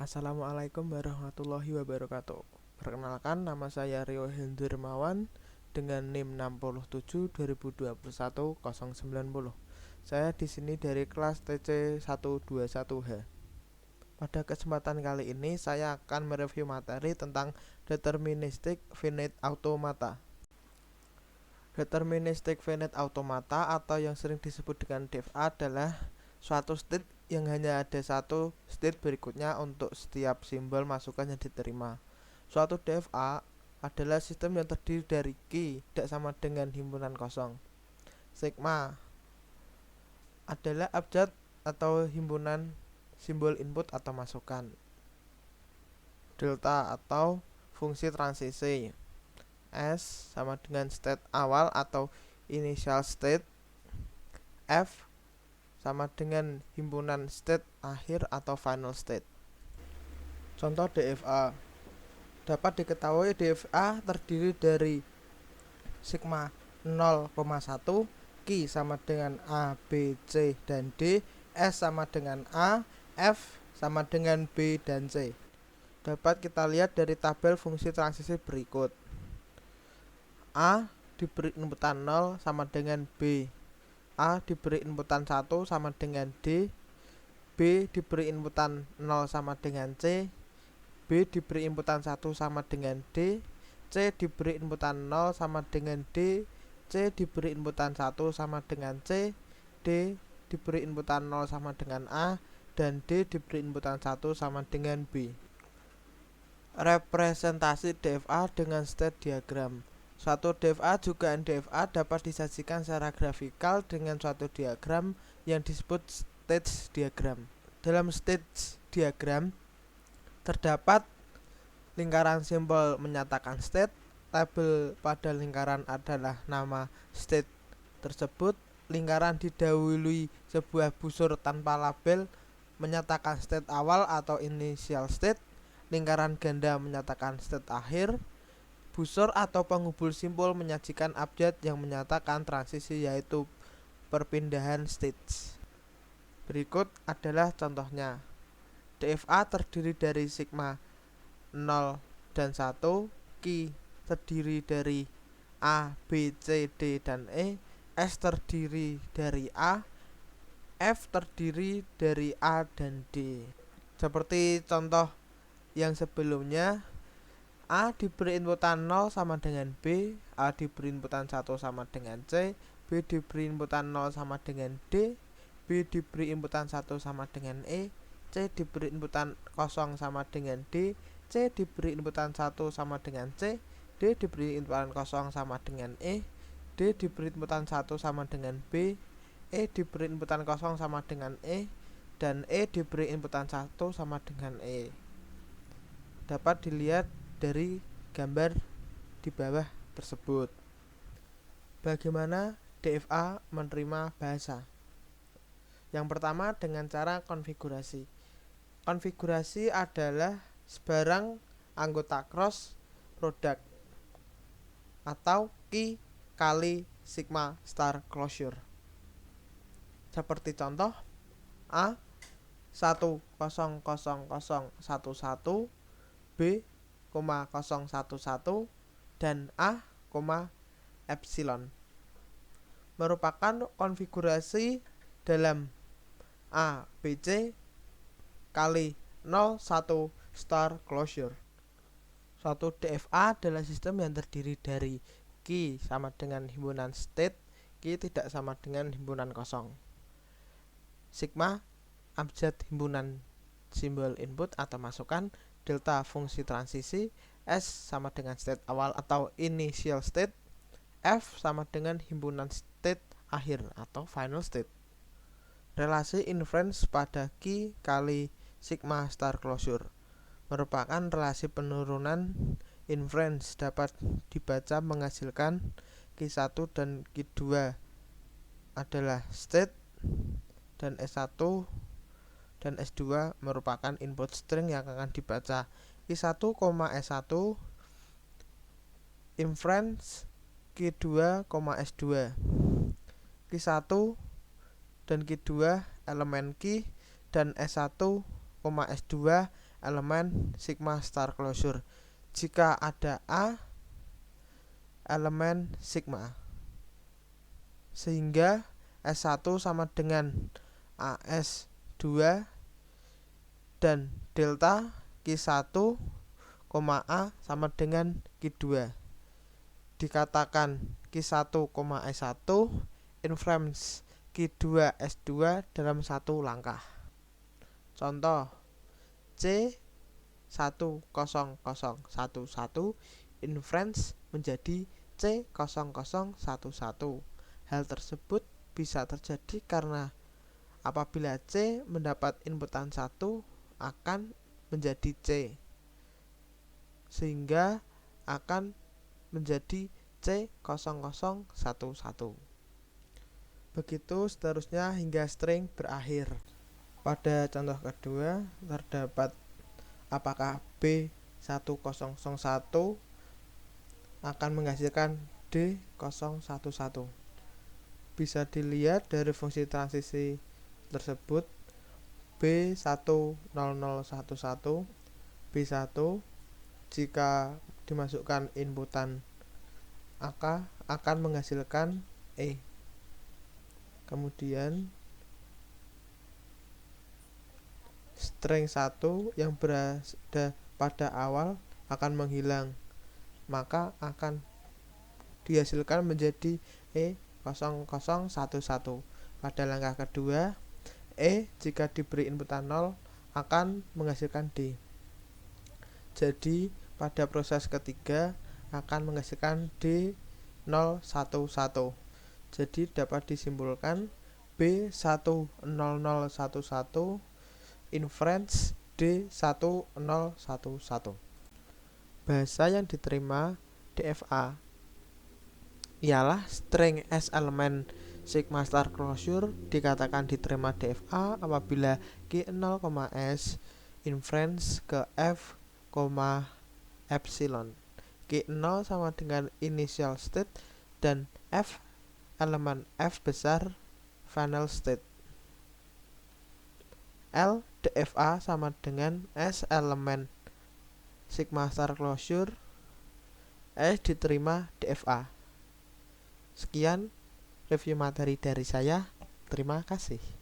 Assalamualaikum warahmatullahi wabarakatuh. Perkenalkan, nama saya Rio Hendirmawan dengan NIM 67 2021 090. Saya di sini dari kelas TC 121H. Pada kesempatan kali ini saya akan mereview materi tentang Deterministic Finite Automata. Deterministic Finite Automata atau yang sering disebut dengan DFA adalah suatu state yang hanya ada satu state berikutnya untuk setiap simbol masukan yang diterima. Suatu DFA adalah sistem yang terdiri dari key tidak sama dengan himpunan kosong. Sigma adalah abjad atau himpunan simbol input atau masukan. Delta atau fungsi transisi. S sama dengan state awal atau initial state. F sama dengan himpunan state akhir atau final state. Contoh DFA. Dapat diketahui DFA terdiri dari sigma 0,1, Q sama dengan A, B, C, dan D, S sama dengan A, F sama dengan B dan C. Dapat kita lihat dari tabel fungsi transisi berikut. A diberi inputan 0 sama dengan B. A diberi inputan 1 sama dengan D. B diberi inputan 0 sama dengan C. B diberi inputan 1 sama dengan D. C diberi inputan 0 sama dengan D. C diberi inputan 1 sama dengan C. D diberi inputan 0 sama dengan A. Dan D diberi inputan 1 sama dengan B. Representasi DFA dengan state diagram. Suatu DFA juga DFA dapat disajikan secara grafikal dengan suatu diagram yang disebut state diagram. Dalam state diagram terdapat lingkaran simbol menyatakan state, label pada lingkaran adalah nama state tersebut, lingkaran didahului sebuah busur tanpa label menyatakan state awal atau initial state, lingkaran ganda menyatakan state akhir, busur atau penghubung simbol menyajikan abjad yang menyatakan transisi yaitu perpindahan stage. Berikut adalah contohnya. DFA terdiri dari sigma 0 dan 1, Q terdiri dari A, B, C, D, dan E, S terdiri dari A, F terdiri dari A dan D. Seperti contoh yang sebelumnya, A diberi inputan 0 sama dengan B, A diberi inputan 1 sama dengan C, B diberi inputan 0 sama dengan D, B diberi inputan 1 sama dengan E, C diberi inputan 0 sama dengan D, C diberi inputan 1 sama dengan C, D diberi inputan 0 sama dengan E, D diberi inputan 1 sama dengan B, E diberi inputan 0 sama dengan E, dan E diberi inputan 1 sama dengan E. Dapat dilihat dari gambar di bawah tersebut. Bagaimana DFA menerima bahasa? Yang pertama dengan cara konfigurasi. Konfigurasi adalah sebarang anggota cross product atau Q kali sigma star closure. Seperti contoh A 1000011 B, 011 dan A, epsilon merupakan konfigurasi dalam A, B, C kali 01 star closure. Suatu DFA adalah sistem yang terdiri dari Q sama dengan himpunan state, Q tidak sama dengan himpunan kosong. Sigma abjad himpunan simbol input atau masukan, delta fungsi transisi, S sama dengan state awal atau initial state, F sama dengan himpunan state akhir atau final state. Relasi inference pada Q kali sigma star closure merupakan relasi penurunan inference dapat dibaca menghasilkan Q1 dan Q2 adalah state dan S1 dan S2 merupakan input string yang akan dibaca. Q1, S1 inference Q2, S2. Q1 dan Q2 elemen Q dan S1, S2 elemen sigma star closure. Jika ada A elemen sigma, sehingga S1 sama dengan AS2 dan delta Q1, A sama dengan Q2. Dikatakan Q1, S1 inference Q2 S2 dalam satu langkah. Contoh C10011 inference menjadi C0011. Hal tersebut bisa terjadi karena apabila C mendapat inputan 1 akan menjadi C, sehingga akan menjadi C0011. Begitu seterusnya hingga string berakhir. Pada contoh kedua terdapat apakah B1001 akan menghasilkan D011. Bisa dilihat dari fungsi transisi tersebut. B1011 B1 jika dimasukkan inputan AK akan menghasilkan E. Kemudian string 1 yang berada pada awal akan menghilang, maka akan dihasilkan menjadi E0011. Pada langkah kedua, E jika diberi inputan 0 akan menghasilkan D. Jadi pada proses ketiga akan menghasilkan D011. Jadi dapat disimpulkan B100011 inference D1011. Bahasa yang diterima DFA ialah string S elemen sigma star closure dikatakan diterima DFA apabila Q0, S inference ke F, epsilon. Q0 sama dengan initial state dan F elemen F besar final state. L DFA sama dengan S elemen sigma star closure S diterima DFA. Sekian review materi dari saya. Terima kasih.